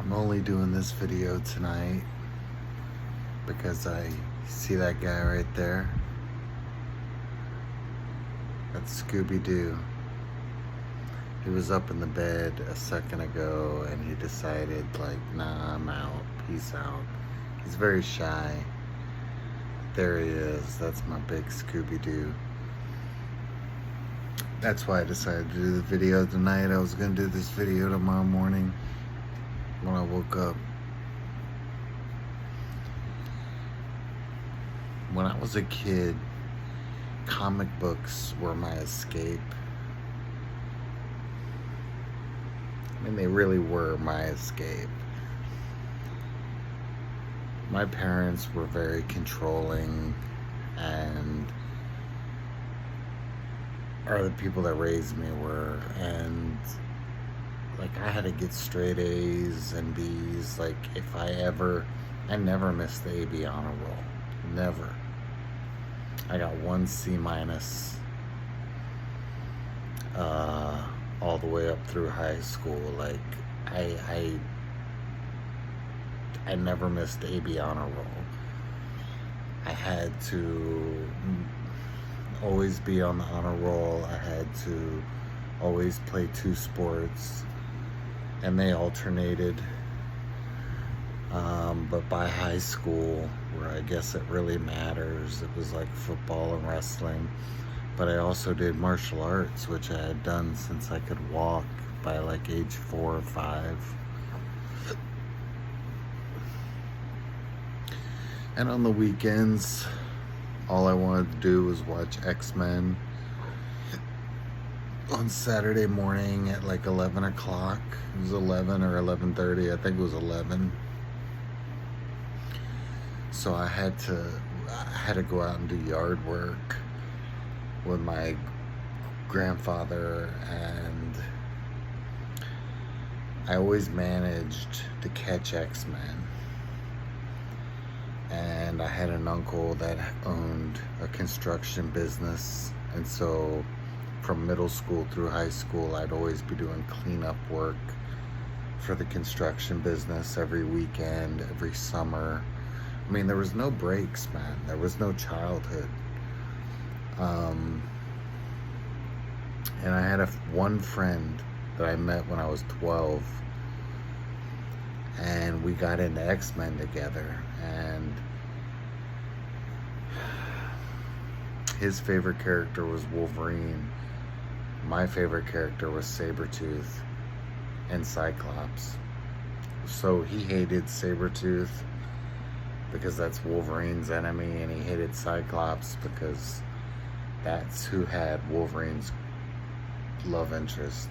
I'm only doing this video tonight because I see that guy right there. That's Scooby-Doo. He was up in the bed a second ago and he decided, like, nah, I'm out. Peace out. He's very shy. There he is. That's my big Scooby-Doo. That's why I decided to do the video tonight. I was going to do this video tomorrow morning when I woke up. When I was a kid, comic books were my escape. I mean, they really were my escape. My parents were very controlling, and the people that raised me were, and like I had to get straight A's and B's. Like I never missed the AB honor roll. Never. I got 1 C minus all the way up through high school. Like I never missed the AB honor roll. I had to always be on the honor roll. I had to always play 2 sports, and they alternated. But by high school, where I guess it really matters, it was like football and wrestling. But I also did martial arts, which I had done since I could walk by like age 4 or 5. And on the weekends, all I wanted to do was watch X-Men on Saturday morning at like 11 o'clock. It was 11 or 11:30. I think it was 11. So I had to go out and do yard work with my grandfather, and I always managed to catch X-Men. And I had an uncle that owned a construction business, and so from middle school through high school, I'd always be doing cleanup work for the construction business every weekend, every summer. I mean, there was no breaks, man. There was no childhood. And I had one friend that I met when I was 12, and we got into X-Men together, and his favorite character was Wolverine. My favorite character was Sabretooth and Cyclops. So he hated Sabretooth because that's Wolverine's enemy, and he hated Cyclops because that's who had Wolverine's love interest.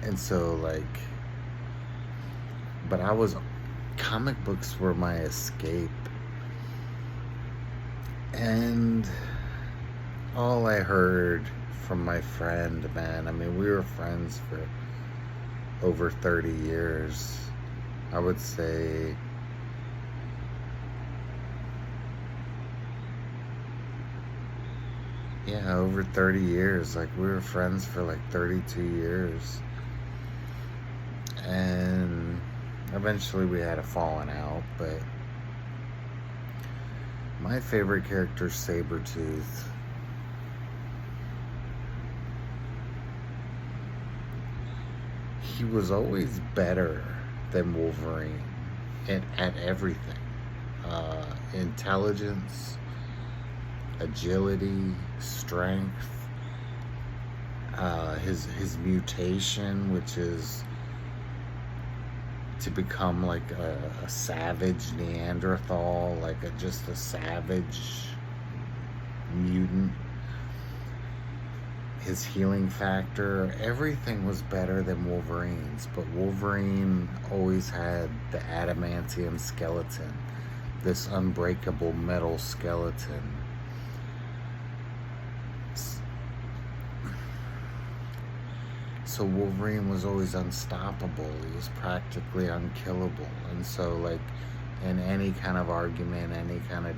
And so, like, but comic books were my escape. And all I heard from my friend, man, I mean, we were friends for over 30 years. I would say over 30 years. Like, we were friends for like 32 years. And eventually we had a falling out, but my favorite character is Sabretooth. He was always better than Wolverine at everything. Intelligence, agility, strength, his mutation, which is to become like a savage Neanderthal, like just a savage mutant. His healing factor, everything was better than Wolverine's, but Wolverine always had the adamantium skeleton, this unbreakable metal skeleton. So Wolverine was always unstoppable. He was practically unkillable. And so, like, in any kind of argument, any kind of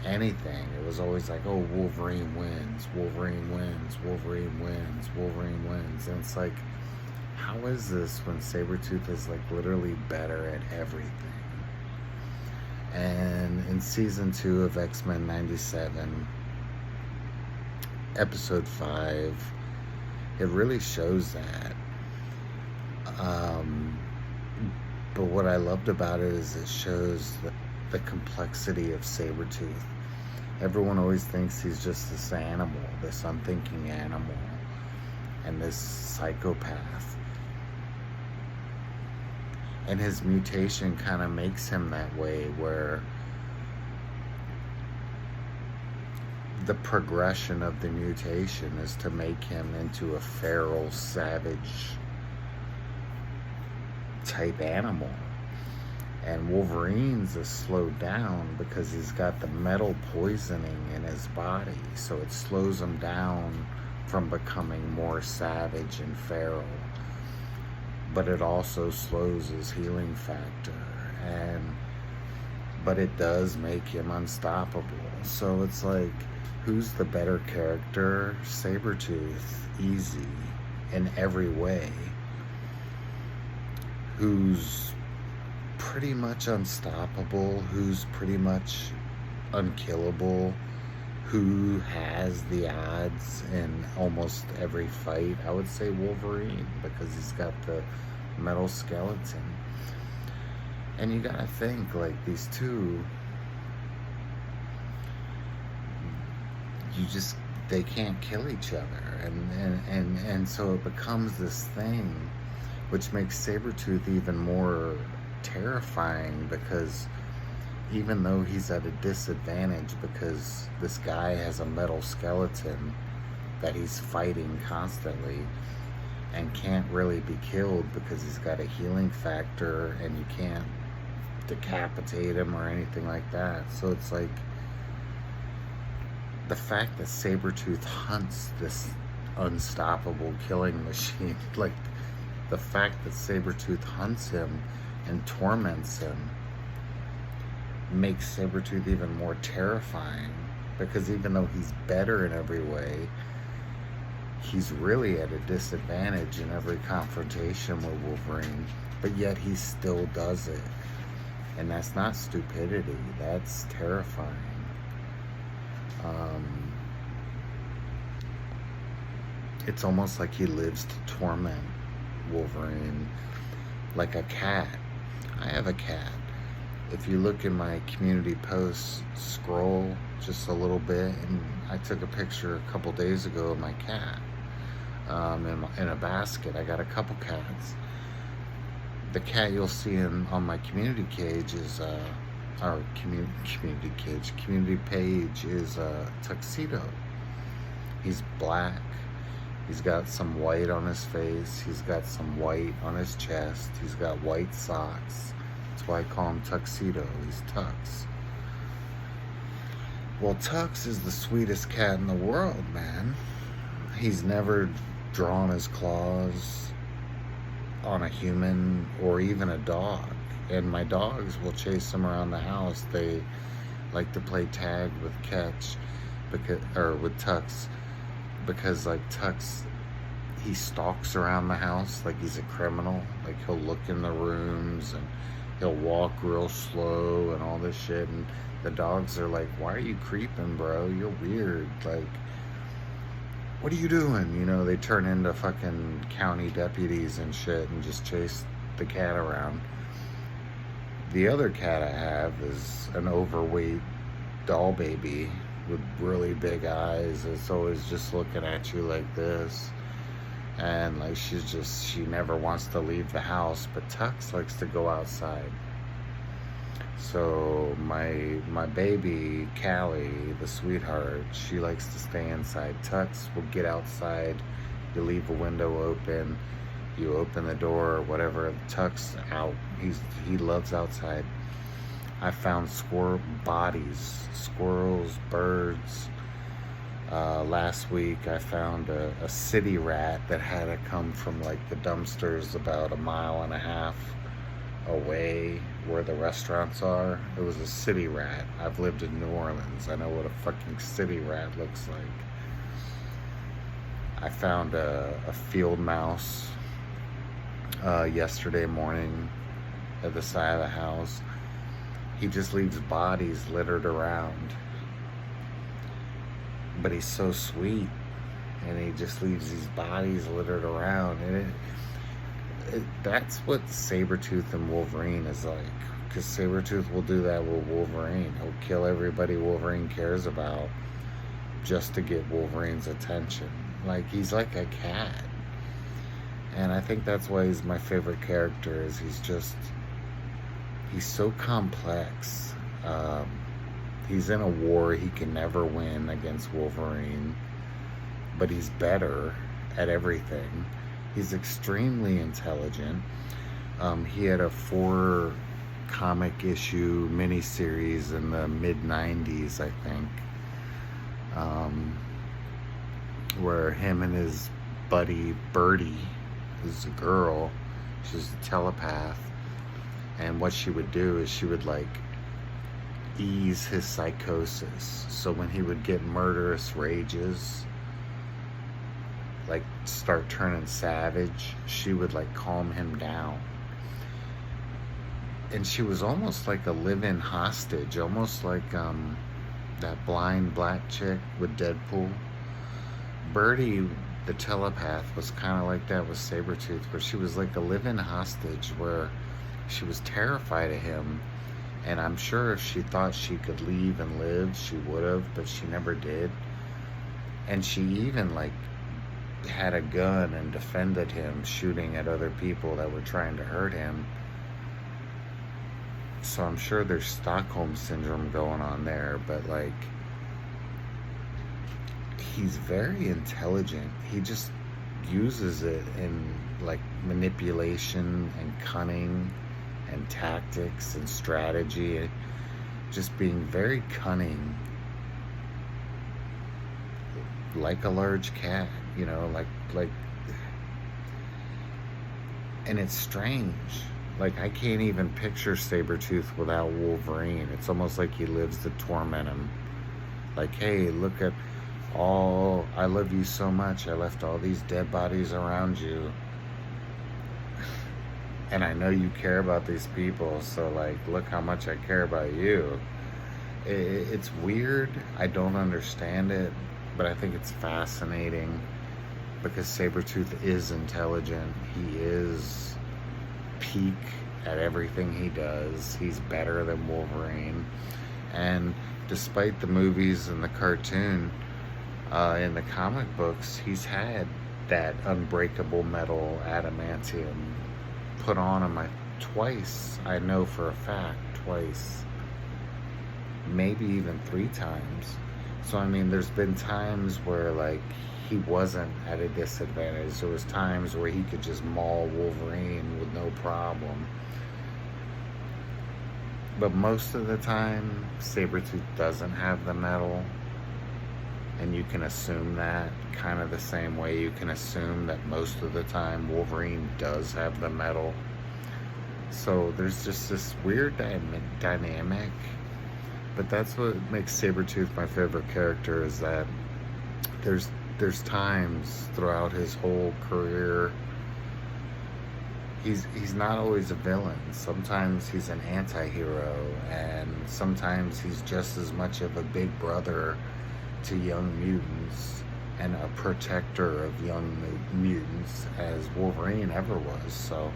anything, it was always like, oh, Wolverine wins, Wolverine wins, Wolverine wins, Wolverine wins. And it's like, how is this when Sabretooth is like literally better at everything? And in season 2 of X-Men 97, episode 5, it really shows that. But what I loved about it is it shows the complexity of Sabretooth. Everyone always thinks he's just this animal, this unthinking animal, and this psychopath. And his mutation kind of makes him that way, where the progression of the mutation is to make him into a feral, savage type animal. And Wolverine's is slowed down because he's got the metal poisoning in his body, so it slows him down from becoming more savage and feral. But it also slows his healing factor, but it does make him unstoppable. So it's like, who's the better character? Sabretooth, easy in every way. Who's pretty much unstoppable, who's pretty much unkillable, who has the odds in almost every fight? I would say Wolverine, because he's got the metal skeleton. And you gotta think, like, these two, they can't kill each other, and so it becomes this thing which makes Sabretooth even more terrifying, because even though he's at a disadvantage because this guy has a metal skeleton that he's fighting constantly and can't really be killed because he's got a healing factor and you can't decapitate him or anything like that. So it's like, the fact that Sabretooth hunts this unstoppable killing machine, like the fact that Sabretooth hunts him and torments him, makes Sabretooth even more terrifying, because even though he's better in every way, he's really at a disadvantage in every confrontation with Wolverine, but yet he still does it. And that's not stupidity, that's terrifying. It's almost like he lives to torment Wolverine, like a cat. I have a cat. If you look in my community posts, scroll just a little bit, and I took a picture a couple days ago of my cat in a basket. I got a couple cats. The cat you'll see on my community cage is our community page is Tuxedo. He's black. He's got some white on his face. He's got some white on his chest. He's got white socks. That's why I call him Tuxedo. He's Tux. Well, Tux is the sweetest cat in the world, man. He's never drawn his claws on a human or even a dog. And my dogs will chase him around the house. They like to play tag with Catch, with Tux, because like Tux, he stalks around the house like he's a criminal. Like, he'll look in the rooms and he'll walk real slow and all this shit. And the dogs are like, "Why are you creeping, bro? You're weird. Like, what are you doing?" You know, they turn into fucking county deputies and shit and just chase the cat around. The other cat I have is an overweight doll baby with really big eyes. It's always just looking at you like this. And like, she never wants to leave the house. But Tux likes to go outside. So my baby, Callie, the sweetheart, she likes to stay inside. Tux will get outside. You leave a window open. You open the door or whatever. Tux out. He loves outside. I found squirrel bodies, squirrels, birds. Last week I found a city rat that had to come from like the dumpsters about 1.5 miles away where the restaurants are. It was a city rat. I've lived in New Orleans. I know what a fucking city rat looks like. I found a field mouse yesterday morning at the side of the house. He just leaves bodies littered around. But he's so sweet, and he just leaves these bodies littered around. And that's what Sabretooth and Wolverine is like. Because Sabretooth will do that with Wolverine. He'll kill everybody Wolverine cares about just to get Wolverine's attention. Like, he's like a cat. And I think that's why he's my favorite character, is he's so complex. He's in a war he can never win against Wolverine, but he's better at everything. He's extremely intelligent. He had a 4 comic issue miniseries in the mid 90s, I think, where him and his buddy Birdie, who's a girl, she's a telepath, and what she would do is she would like ease his psychosis. So when he would get murderous rages, like start turning savage, she would like calm him down. And she was almost like a live-in hostage, almost like that blind black chick with Deadpool. Birdie, the telepath, was kind of like that with Sabretooth, where she was like a live-in hostage, where she was terrified of him. And I'm sure if she thought she could leave and live, she would have, but she never did. And she even like had a gun and defended him, shooting at other people that were trying to hurt him. So I'm sure there's Stockholm Syndrome going on there, but like, he's very intelligent. He just uses it in like manipulation and cunning and tactics and strategy, just being very cunning, like a large cat, you know, like, and it's strange. Like, I can't even picture Sabretooth without Wolverine. It's almost like he lives to torment him. Like, hey, look at all, I love you so much, I left all these dead bodies around you. And I know you care about these people, so like, look how much I care about you. It's weird. I don't understand it, but I think it's fascinating because Sabretooth is intelligent. He is peak at everything he does. He's better than Wolverine. And despite the movies and the cartoon, in the comic books, he's had that unbreakable metal adamantium put on him twice. I know for a fact, twice. Maybe even 3 times. So I mean, there's been times where like he wasn't at a disadvantage. There was times where he could just maul Wolverine with no problem. But most of the time, Sabretooth doesn't have the metal. And you can assume that kind of the same way you can assume that most of the time Wolverine does have the metal. So there's just this weird dynamic. But that's what makes Sabretooth my favorite character, is that there's times throughout his whole career he's not always a villain. Sometimes he's an anti-hero, and sometimes he's just as much of a big brother to young mutants and a protector of young mutants as Wolverine ever was. So,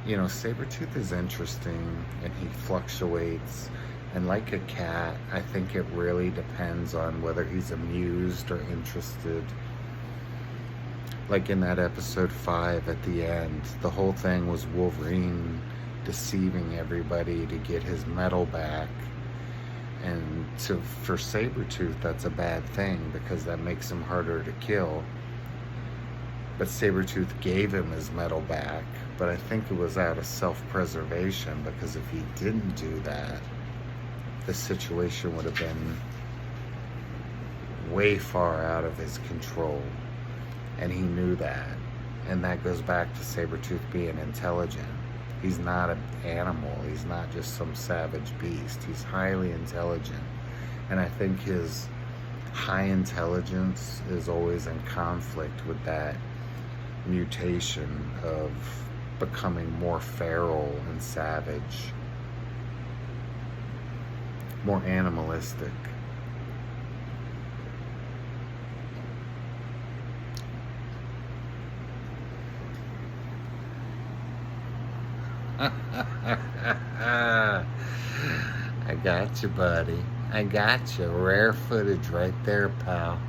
you know, Sabretooth is interesting, and he fluctuates. And like a cat, I think it really depends on whether he's amused or interested. Like in that episode 5 at the end, the whole thing was Wolverine deceiving everybody to get his metal back. And for Sabretooth, that's a bad thing, because that makes him harder to kill. But Sabretooth gave him his metal back. But I think it was out of self-preservation, because if he didn't do that, the situation would have been way far out of his control. And he knew that. And that goes back to Sabretooth being intelligent. He's not an animal. He's not just some savage beast. He's highly intelligent. And I think his high intelligence is always in conflict with that mutation of becoming more feral and savage, more animalistic. I got you, buddy. I got you. Rare footage right there, pal.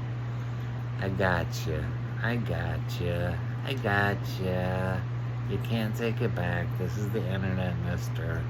I got you. I got you. I got you. You can't take it back. This is the internet, mister.